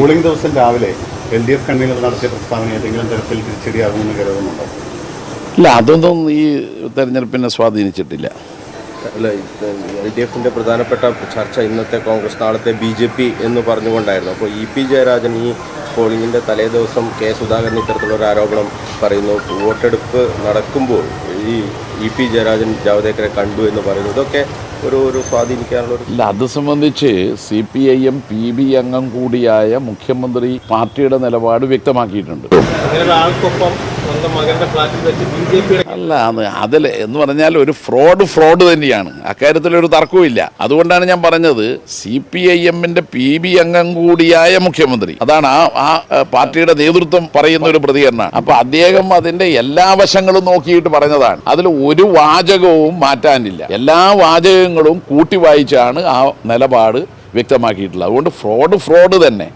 Polling ദിവസം രാവിലെ LDF convener നടത്തിയ പ്രസ്താവന ഏതെങ്കിലും തരത്തിൽ തിരിച്ചടിയാകുമെന്ന് കരുതുന്നുണ്ടോ? ഇല്ല, അതൊന്നും ഈ തെരഞ്ഞെടുപ്പിനെ സ്വാധീനിച്ചിട്ടില്ല. അല്ല, LDFിൻ്റെ പ്രധാനപ്പെട്ട ചർച്ച ഇന്നത്തെ കോൺഗ്രസ് നാളത്തെ BJP എന്ന് പറഞ്ഞുകൊണ്ടായിരുന്നു. അപ്പോൾ EP ജയരാജൻ ഈ പോളിംഗിൻ്റെ തലേ ദിവസം K സുധാകരൻ ഇത്തരത്തിലൊരു ആരോപണം പറയുന്നു. വോട്ടെടുപ്പ് നടക്കുമ്പോൾ ഈ EP ജയരാജൻ ജാവ്ദേക്കറെ കണ്ടു എന്ന് പറയുന്നു. ഇതൊക്കെ ഒരു സ്വാധീനിക്കാനുള്ള ഇല്ല, അത് സംബന്ധിച്ച് CPIM PB അംഗം കൂടിയായ മുഖ്യമന്ത്രി പാർട്ടിയുടെ നിലപാട് വ്യക്തമാക്കിയിട്ടുണ്ട്. അല്ല, അതിൽ എന്ന് പറഞ്ഞാൽ ഒരു ഫ്രോഡ് തന്നെയാണ്, അക്കാര്യത്തിലൊരു തർക്കവുമില്ല. അതുകൊണ്ടാണ് ഞാൻ പറഞ്ഞത് CPIMന്റെ PB അംഗം കൂടിയായ മുഖ്യമന്ത്രി, അതാണ് ആ പാർട്ടിയുടെ നേതൃത്വം പറയുന്ന ഒരു പ്രതികരണമാണ്. അപ്പൊ അദ്ദേഹം അതിന്റെ എല്ലാ വശങ്ങളും നോക്കിയിട്ട് പറഞ്ഞതാണ്. അതിൽ ഒരു വാചകവും മാറ്റാനില്ല. എല്ലാ വാചകങ്ങളും കൂട്ടി വായിച്ചാണ് ആ നിലപാട് വ്യക്തമാക്കിയിട്ടുള്ളത്. അതുകൊണ്ട് ഫ്രോഡ് തന്നെ.